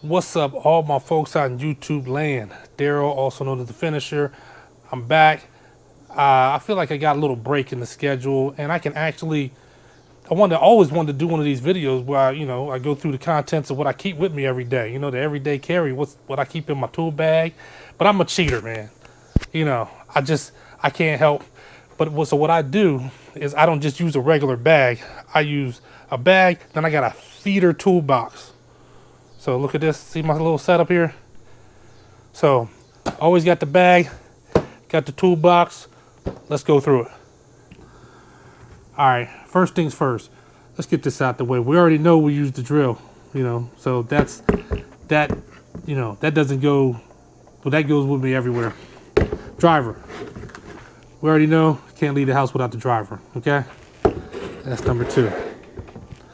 What's up, all my folks out in YouTube land? Daryl, also known as the Finisher. I'm back. I feel like I got a little break in the schedule, and I can actually. Always wanted to do one of these videos where I go through the contents of what I keep with me every day. The everyday carry, what I keep in my tool bag. But I'm a cheater, man. I can't help. So what I do is I don't just use a regular bag. I use a bag, then I got a feeder toolbox. So look at this, see my little setup here? So always got the bag, got the toolbox. Let's go through it. All right, first things first, let's get this out the way. We already know we use the drill, so that doesn't go, well, that goes with me everywhere. Driver, we already know, can't leave the house without the driver, okay? That's number 2.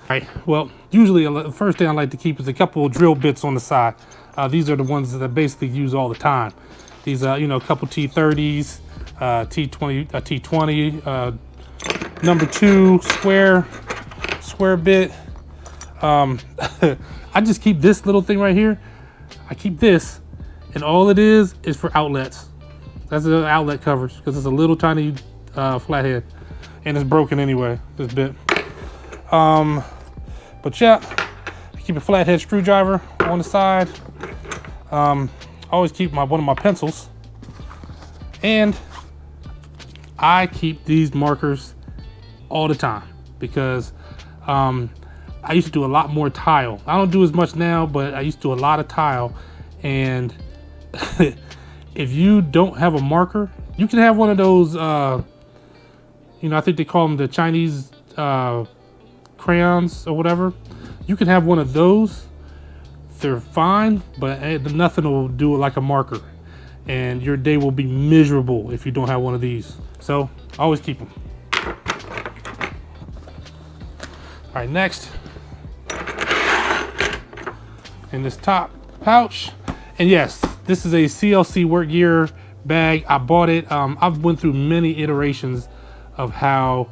All right, well, usually the first thing I like to keep is a couple of drill bits on the side. These are the ones that I basically use all the time. These, a couple T30s, T20, T20, number 2 square bit. I just keep this little thing right here. I keep this, and all it is for outlets. That's the outlet covers, because it's a little tiny flathead, and it's broken anyway, this bit. But yeah, I keep a flathead screwdriver on the side. Always keep one of my pencils, and I keep these markers all the time because I used to do a lot more tile. I don't do as much now, but I used to do a lot of tile. And if you don't have a marker, you can have one of those, I think they call them the Chinese crayons or whatever. You can have one of those. They're fine, but nothing will do it like a marker. And your day will be miserable if you don't have one of these. So always keep them. All right, next, in this top pouch, and yes, this is a CLC work gear bag. I bought it. I've went through many iterations of how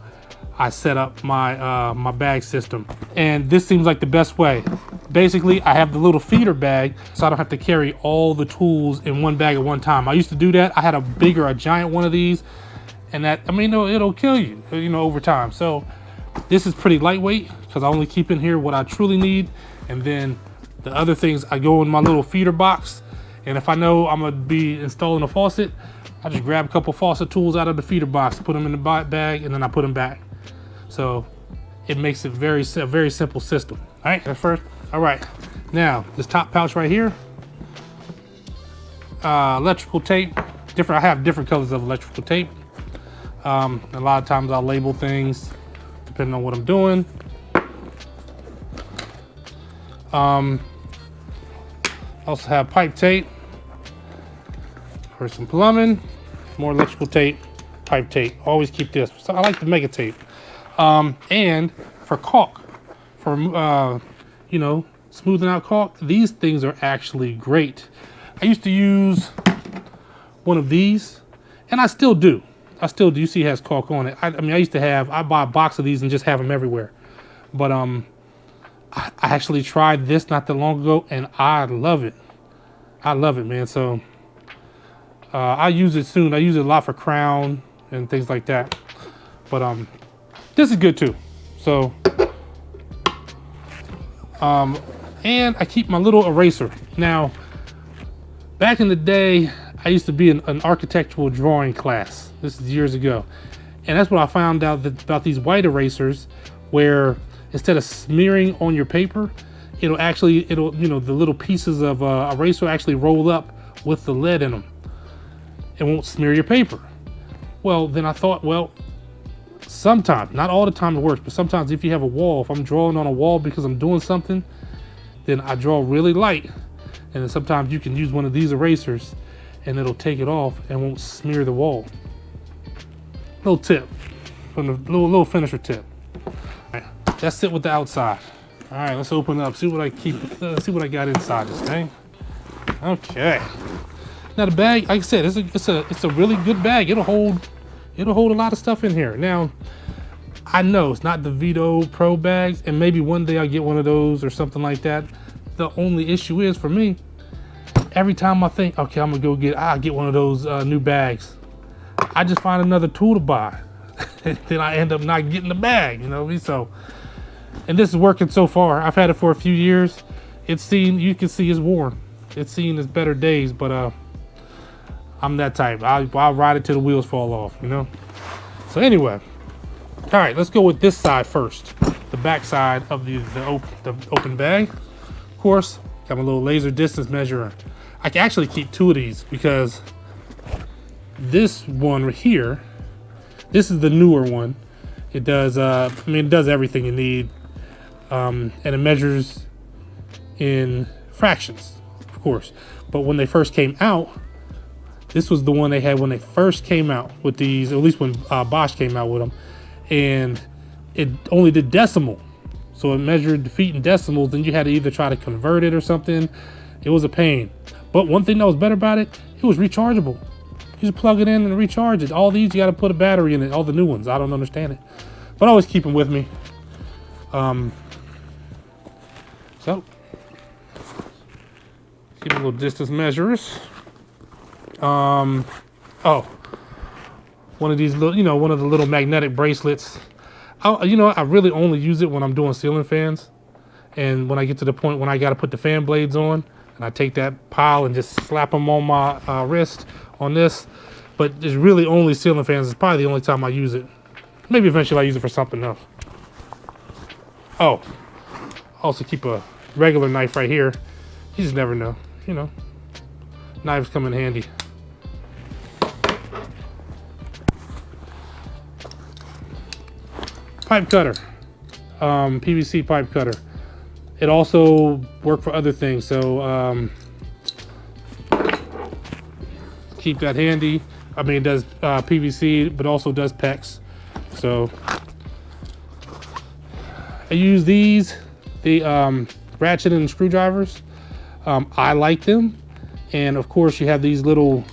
I set up my bag system, and this seems like the best way. Basically, I have the little feeder bag, so I don't have to carry all the tools in one bag at one time. I used to do that. I had a giant one of these, and it'll kill you, over time. So this is pretty lightweight because I only keep in here what I truly need, and then the other things I go in my little feeder box. And if I know I'm gonna be installing a faucet, I just grab a couple faucet tools out of the feeder box, put them in the bag, and then I put them back. So it makes it a very simple system. All right, that's first. All right, now this top pouch right here, electrical tape. I have different colors of electrical tape. A lot of times I'll label things depending on what I'm doing. Also have pipe tape for some plumbing, more electrical tape, pipe tape. Always keep this. So I like the mega tape. And for caulk, for smoothing out caulk, these things are actually great. I used to use one of these, and I still do. You see it has caulk on it. I buy a box of these and just have them everywhere. But I actually tried this not that long ago, and I love it. I love it, man. So I use it soon. I use it a lot for crown and things like that. But this is good too. So and I keep my little eraser. Now, back in the day, I used to be in an architectural drawing class. This is years ago. And that's what I found out about these white erasers, where instead of smearing on your paper, the little pieces of eraser actually roll up with the lead in them. It won't smear your paper. Well, then I thought, well, sometimes, not all the time it works, but sometimes if you have a wall, if I'm drawing on a wall because I'm doing something, then I draw really light. And then sometimes you can use one of these erasers and it'll take it off and won't smear the wall. Little tip, from the little finisher tip. All right, that's it with the outside. All right, let's open it up, see what I got inside this thing. Okay. Now the bag, like I said, it's a really good bag. It'll hold a lot of stuff in here. Now, I know it's not the Vito Pro bags, and maybe one day I'll get one of those or something like that. the only issue is for me, every time I think, okay, I'm gonna go get one of those new bags, I just find another tool to buy. And then I end up not getting the bag, you know what I mean? So, and this is working so far. I've had it for a few years. You can see it's worn. It's seen its better days, but I'm that type. I'll ride it till the wheels fall off, you know? So anyway, all right, let's go with this side first. The back side of the open bag. Of course, got my little laser distance measurer. I can actually keep two of these because this one right here, this is the newer one. It does, it does everything you need. And it measures in fractions, of course. But when they first came out, this was the one they had when they first came out with these, or at least when Bosch came out with them. And it only did decimal. So it measured the feet in decimals, then you had to either try to convert it or something. It was a pain. But one thing that was better about it, it was rechargeable. You just plug it in and recharge it. All these, you got to put a battery in it. All the new ones, I don't understand it. But I always keep them with me. So, keep a little distance measures. One of these little, one of the little magnetic bracelets. I really only use it when I'm doing ceiling fans. And when I get to the point when I got to put the fan blades on, and I take that pile and just slap them on my wrist on this. But it's really only ceiling fans. It's probably the only time I use it. Maybe eventually I use it for something else. Oh, also keep a regular knife right here. You just never know, Knives come in handy. Pipe cutter, PVC pipe cutter. It also worked for other things, so keep that handy. It does PVC, but also does PEX. So I use these, the ratchet and screwdrivers. I like them, and of course you have these little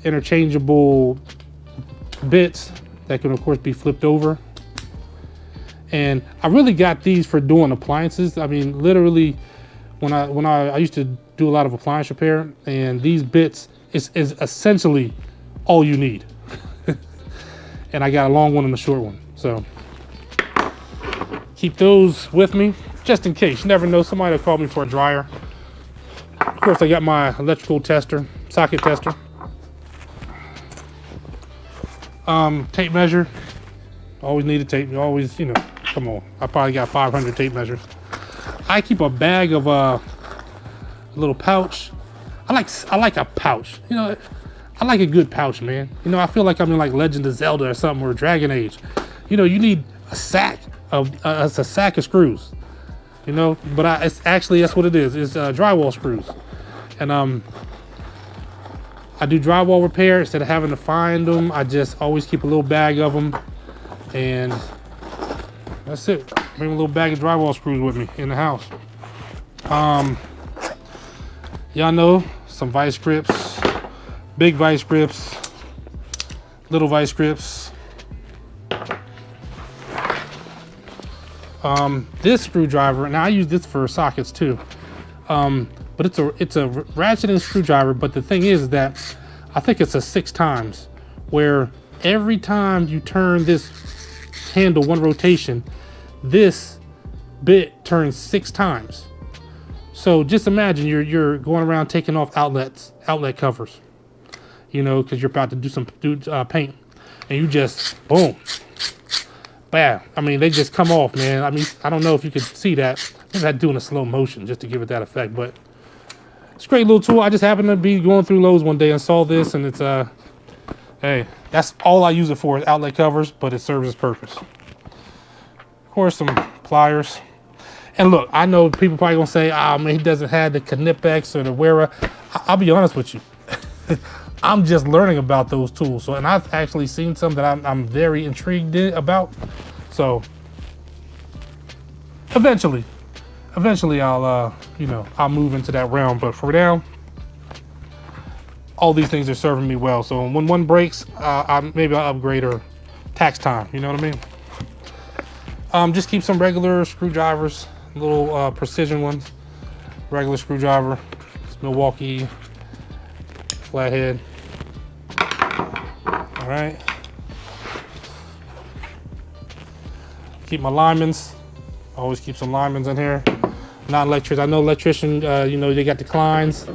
interchangeable bits that can of course be flipped over. And I really got these for doing appliances. Literally, when I used to do a lot of appliance repair, and these bits is essentially all you need. And I got a long one and a short one, so keep those with me just in case. You never know, somebody will call me for a dryer. Of course, I got my electrical tester, socket tester. Tape measure. Always need a tape. You always, come on. I probably got 500 tape measures. I keep a bag of a little pouch. I like a pouch. I like a good pouch, man. I feel like I'm in like Legend of Zelda or something, or Dragon Age. You need a sack of it's a sack of screws. But it's actually, that's what it is. It's drywall screws. And I do drywall repair. Instead of having to find them, I just always keep a little bag of them. And that's it. Bring a little bag of drywall screws with me in the house. Y'all know some vice grips, big vice grips, little vice grips. This screwdriver, and I use this for sockets too. But it's a ratchet and screwdriver. But the thing is that I think it's a 6 times, where every time you turn this handle one rotation, this bit turns 6 times. So just imagine you're going around taking off outlet covers, because you're about to do paint, and you just boom, bam. They just come off, man. I don't know if you could see that. I had to do in a slow motion just to give it that effect, but it's a great little tool. I just happened to be going through Lowe's one day and saw this, and it's hey, that's all I use it for, is outlet covers, but it serves its purpose. Of course, some pliers. And look, I know people probably gonna say, he doesn't have the Knipex or the Wera. I'll be honest with you. I'm just learning about those tools. So, and I've actually seen some that I'm very intrigued about. So eventually I'll, I'll move into that realm. But for now, all these things are serving me well. So when one breaks, maybe I'll upgrade or tax time. You know what I mean? Just keep some regular screwdrivers. little precision ones. Regular screwdriver. It's Milwaukee flathead. All right. Keep my linemen's. Always keep some linemen's in here. Not electrician. I know electrician, you know, they got the Kleins.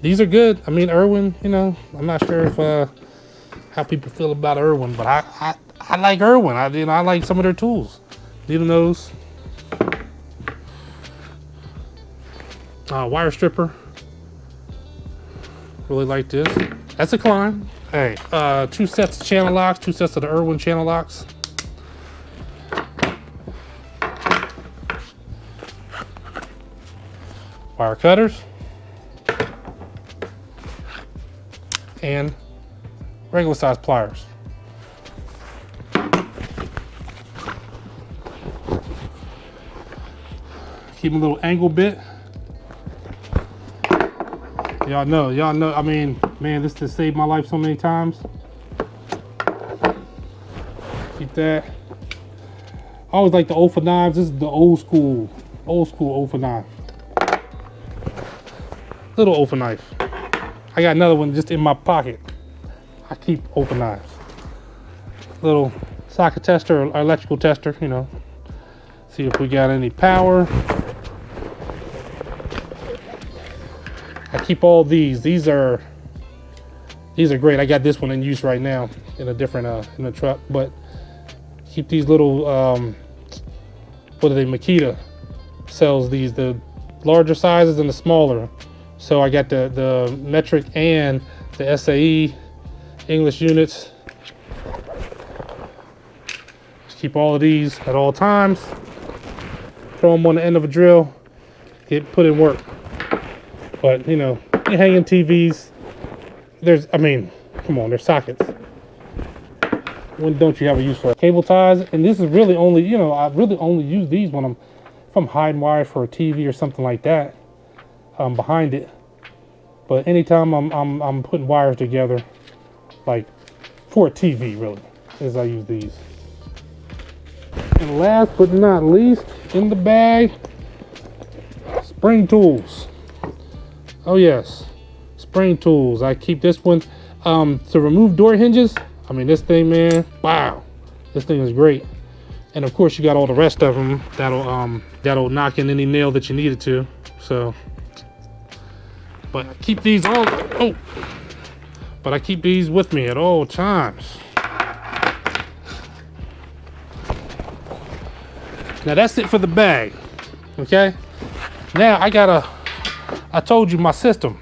These are good. I mean, Irwin, you know, I'm not sure if how people feel about Irwin, but I like Irwin. I like some of their tools. Needle nose. Wire stripper. Really like this. That's a Klein. Hey, 2 sets of channel locks, 2 sets of the Irwin channel locks. Wire cutters. And regular size pliers. Keep a little angle bit. Y'all know, I mean, man, this has saved my life so many times. Keep that. I always like the 0 for 9s. This is the old school 0 for 9. Little 0 for knife. I got another one just in my pocket. I keep 0 for 9s. Little socket tester or electrical tester, you know. See if we got any power. I keep all these. These are great. I got this one in use right now in a different in a truck, but keep these little what are they? Makita sells these, the larger sizes and the smaller. So I got the metric and the SAE English units. Just keep all of these at all times. Throw them on the end of a drill. Get put in work. But you know, you're hanging TVs. I mean, come on, there's sockets. When don't you have a use for it? Cable ties, and this is really only, you know, I really only use these when if I'm hiding wire for a TV or something like that. Behind it, but anytime I'm putting wires together, like for a TV, really, is I use these. And last but not least, in the bag, spring tools. Oh yes, spring tools. I keep this one to remove door hinges. I mean, this thing, man, wow, this thing is great. And of course, you got all the rest of them that'll knock in any nail that you need it to. So. But I keep these but I keep these with me at all times. Now that's it for the bag, okay? Now I told you my system.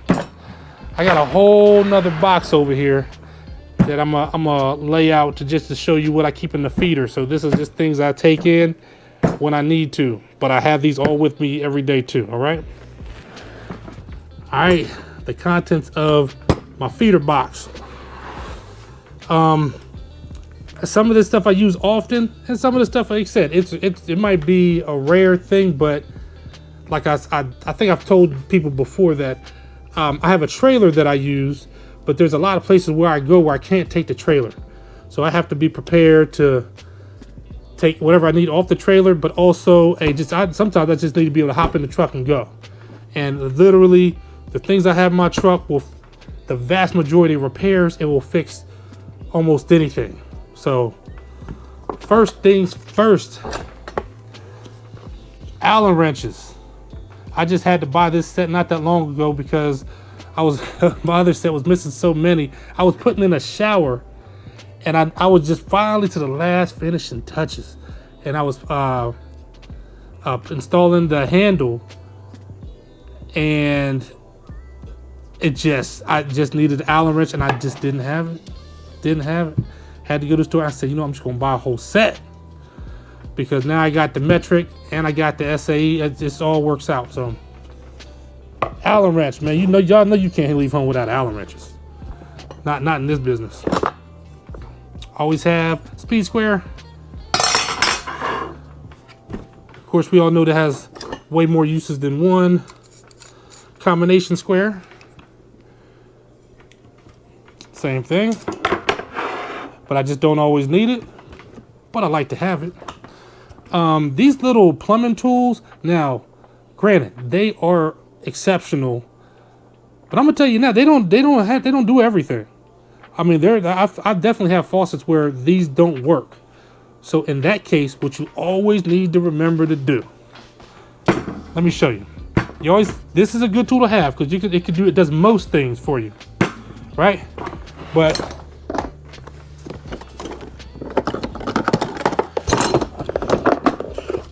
I got a whole nother box over here that I'm gonna lay out to show you what I keep in the feeder. So this is just things I take in when I need to, but I have these all with me every day too, all right? All right, the contents of my feeder box. Some of this stuff I use often, and some of the stuff, like I said, it might be a rare thing, but like I think I've told people before that I have a trailer that I use, but there's a lot of places where I go where I can't take the trailer, so I have to be prepared to take whatever I need off the trailer, but also sometimes I just need to be able to hop in the truck and go. And literally, the things I have in my truck the vast majority of repairs, it will fix almost anything. So first things first, Allen wrenches. I just had to buy this set not that long ago because my other set was missing so many. I was putting in a shower and I was just finally to the last finishing touches, and I was installing the handle, and I just needed an Allen wrench, and I just didn't have it. Had to go to the store. I said, you know, I'm just gonna buy a whole set because now I got the metric and I got the SAE. It just all works out. So Allen wrench, man, y'all know you can't leave home without Allen wrenches. Not in this business. Always have speed square. Of course, we all know that has way more uses than one. Combination square. Same thing. But I just don't always need it. But I like to have it. These little plumbing tools, now, granted, they are exceptional, but I'm gonna tell you now, they don't do everything. I mean, I definitely have faucets where these don't work. So in that case, what you always need to remember to do, let me show you. This is a good tool to have because it does most things for you, right? But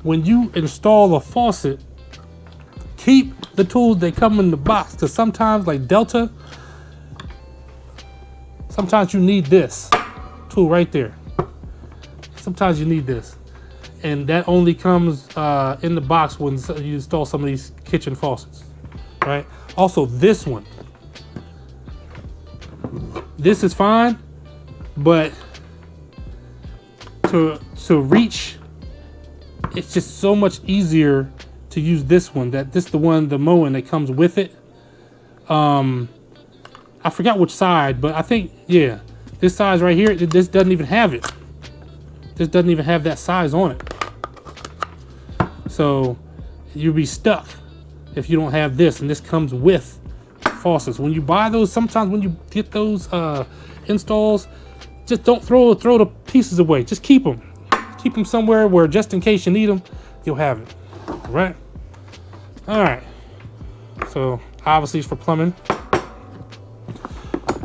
when you install a faucet, keep the tools that come in the box, because sometimes, like Delta, sometimes you need this tool right there. Sometimes you need this, and that only comes in the box when you install some of these kitchen faucets, right? Also, this one, this is fine, but to reach, it's just so much easier to use this one. The Moen that comes with it. I forgot which side, but I think, yeah, this size right here, this doesn't even have it. This doesn't even have that size on it. So you'll be stuck if you don't have this, and this comes with faucets. When you buy those, sometimes when you get those installs, just don't throw the pieces away. Just keep them. Keep them somewhere where just in case you need them, you'll have it, right? All right. So obviously it's for plumbing.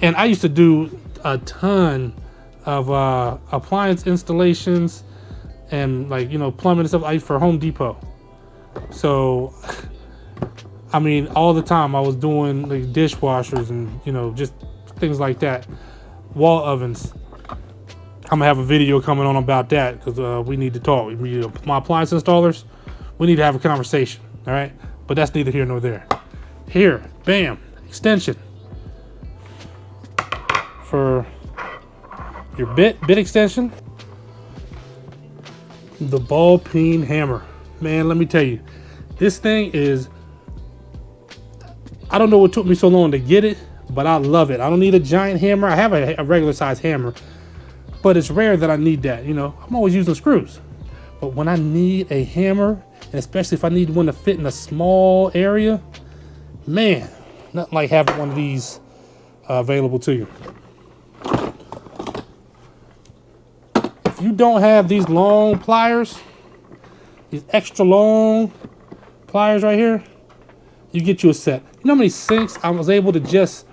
And I used to do a ton of appliance installations and, like, plumbing and stuff for Home Depot. So, I mean, all the time I was doing like dishwashers and, just things like that. Wall ovens. I'm gonna have a video coming on about that because we need to talk. My appliance installers, we need to have a conversation, all right? But that's neither here nor there. Here, bam, extension. For your bit extension, the ball peen hammer. Man, let me tell you, this thing is, I don't know what took me so long to get it, but I love it. I don't need a giant hammer. I have a regular size hammer, but it's rare that I need that. I'm always using screws. But when I need a hammer, and especially if I need one to fit in a small area, man, nothing like having one of these available to you. If you don't have these long pliers, these extra long pliers right here, you get you a set. You know how many sinks I was able to just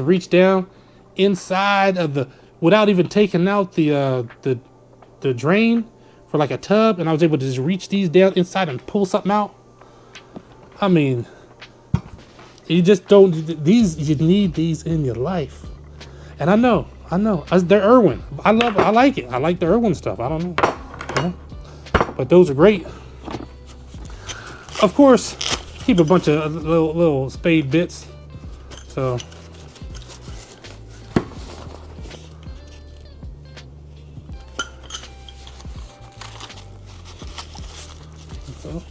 reach down inside of without even taking out the drain for like a tub, and I was able to just reach these down inside and pull something out. I mean, you just don't, you need these in your life. And I know, they're Irwin. I like it. I like the Irwin stuff. I don't know. But those are great. Of course, keep a bunch of little spade bits. So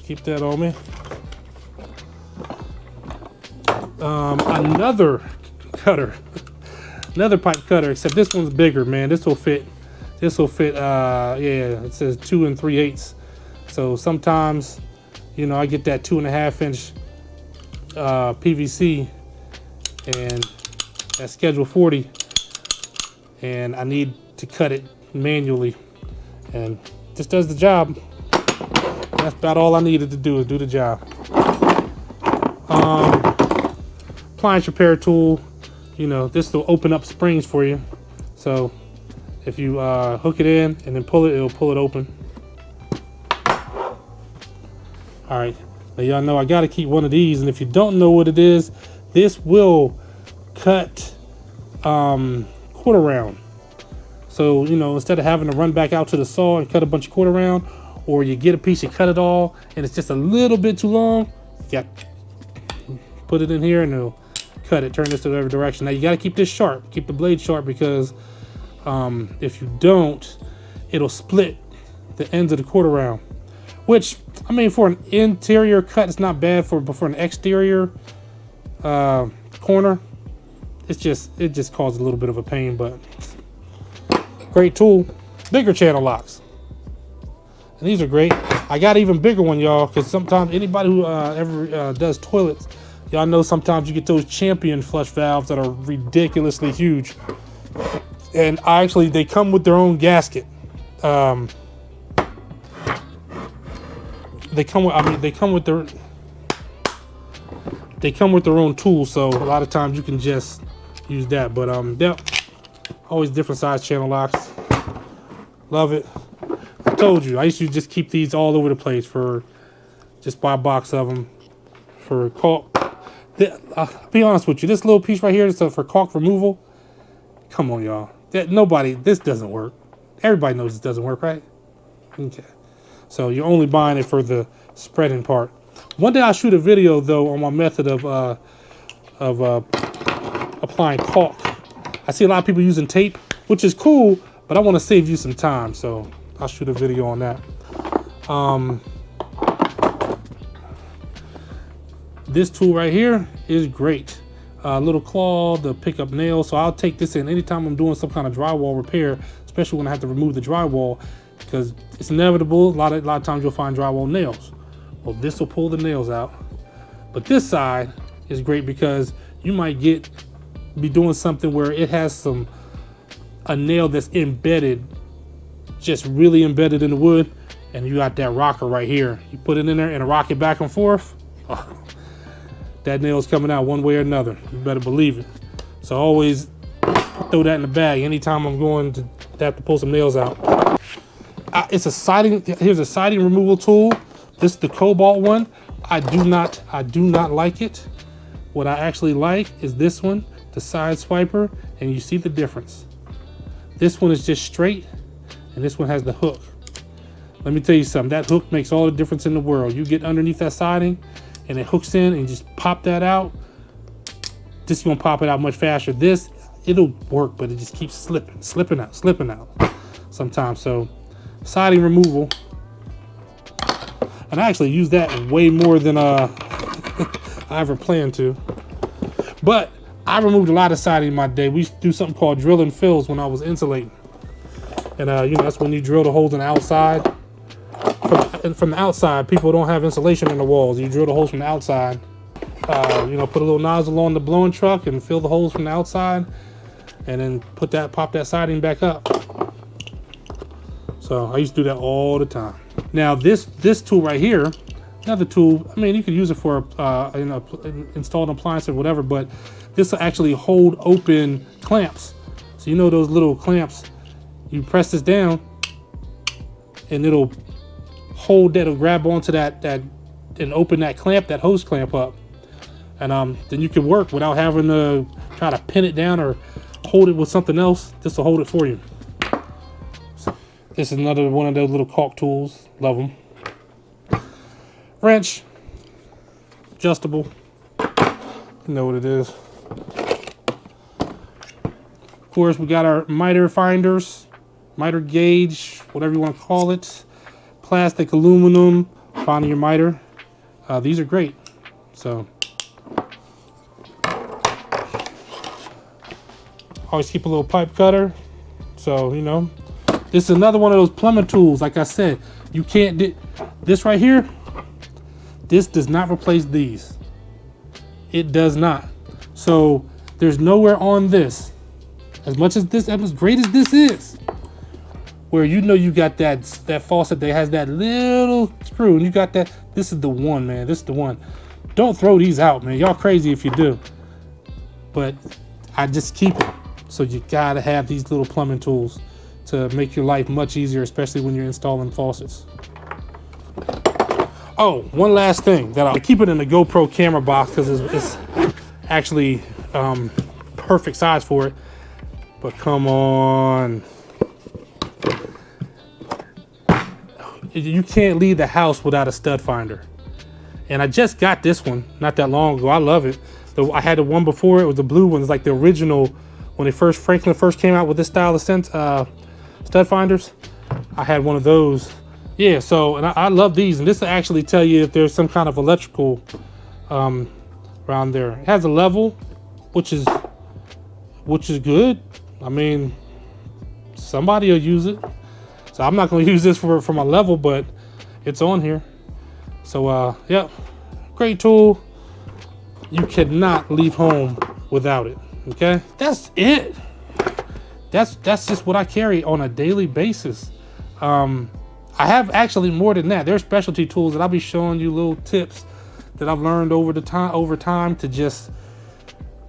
keep that on me. Another cutter, another pipe cutter, except this one's bigger, man. This will fit, yeah, it says 2 3/8. So sometimes, I get that 2.5 inch PVC, and that's schedule 40, and I need to cut it manually, and this does the job. That's about all I needed to do, is do the job. Appliance repair tool, this will open up springs for you. So if you hook it in and then pull it, it'll pull it open. All right, now y'all know I gotta keep one of these, and if you don't know what it is, this will cut quarter round. So, instead of having to run back out to the saw and cut a bunch of quarter round, or you get a piece, you cut it all, and it's just a little bit too long, you put it in here and it'll cut it, turn this to every direction. Now you gotta keep this sharp, keep the blade sharp, because if you don't, it'll split the ends of the quarter round. Which, I mean, for an interior cut, it's not bad, but for an exterior corner, it just causes a little bit of a pain, but great tool. Bigger channel locks. And these are great. I got an even bigger one, y'all, because sometimes anybody who ever does toilets, y'all know sometimes you get those champion flush valves that are ridiculously huge. And they come with their own gasket. They come with their own tool, so a lot of times you can just use that. But yep, always different size channel locks. Love it. I told you I used to just keep these all over the place for just buy a box of them for caulk. I'll be honest with you, this little piece right here is for caulk removal. Come on, y'all. This doesn't work. Everybody knows this doesn't work, right? Okay. So you're only buying it for the spreading part. One day I'll shoot a video though on my method of applying caulk. I see a lot of people using tape, which is cool, but I want to save you some time, so I'll shoot a video on that. This tool right here is great. Little claw to pick up nails, so I'll take this in anytime I'm doing some kind of drywall repair, especially when I have to remove the drywall, because it's inevitable. A lot of times you'll find drywall nails. Well, this will pull the nails out. But this side is great because you might be doing something where it has a nail that's embedded, just really embedded in the wood, and you got that rocker right here. You put it in there and rock it back and forth. Oh, that nail's coming out one way or another. You better believe it. So always throw that in the bag anytime I'm going to have to pull some nails out. Here's a siding removal tool. This is the cobalt one. I do not like it. What I actually like is this one, the side swiper, and you see the difference. This one is just straight, and this one has the hook. Let me tell you something, that hook makes all the difference in the world. You get underneath that siding, and it hooks in, and you just pop that out. This is gonna pop it out much faster. This, it'll work, but it just keeps slipping out sometimes. So, siding removal. And I actually use that way more than I ever planned to. But I removed a lot of siding in my day. We used to do something called drill and fills when I was insulating. And that's when you drill the holes on the outside. From the outside, people don't have insulation in the walls. You drill the holes from the outside. Put a little nozzle on the blowing truck and fill the holes from the outside, and then pop that siding back up. So I used to do that all the time. Now this tool right here, another tool. I mean, you could use it for installed appliance or whatever, but this will actually hold open clamps. So you know those little clamps. You press this down, and it'll hold that. It'll grab onto that and open that clamp, that hose clamp up, and then you can work without having to try to pin it down or hold it with something else. This will hold it for you. This is another one of those little caulk tools. Love them. Wrench, adjustable. You know what it is. Of course, we got our miter finders, miter gauge, whatever you want to call it. Plastic, aluminum, finding your miter. These are great. So always keep a little pipe cutter. So, this is another one of those plumbing tools. Like I said, you can't this right here. This does not replace these. It does not. So there's nowhere on this, as great as this is, where you got that faucet that has that little screw, and you got that. This is the one, man. This is the one. Don't throw these out, man. Y'all crazy if you do. But I just keep it. So you gotta have these little plumbing tools to make your life much easier, especially when you're installing faucets. Oh, one last thing that I keep it in the GoPro camera box because it's actually perfect size for it. But come on. You can't leave the house without a stud finder. And I just got this one not that long ago. I love it. I had the one before. It was the blue one. It's like the original when Franklin first came out with this style of stud finders. I had one of those. Yeah, so and I love these, and this will actually tell you if there's some kind of electrical around there. It has a level, which is good. I mean, somebody will use it. So I'm not going to use this for my level, but it's on here. So yeah, great tool. You cannot leave home without it. Okay, that's it. That's just what I carry on a daily basis. I have actually more than that. There's specialty tools that I'll be showing you, little tips that I've learned over time to just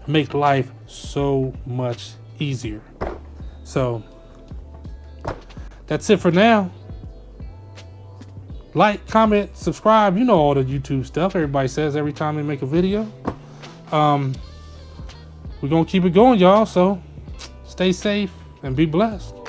make life so much easier. So that's it for now. Like, comment, subscribe. You know all the YouTube stuff everybody says every time they make a video. We're gonna keep it going, y'all. So stay safe and be blessed.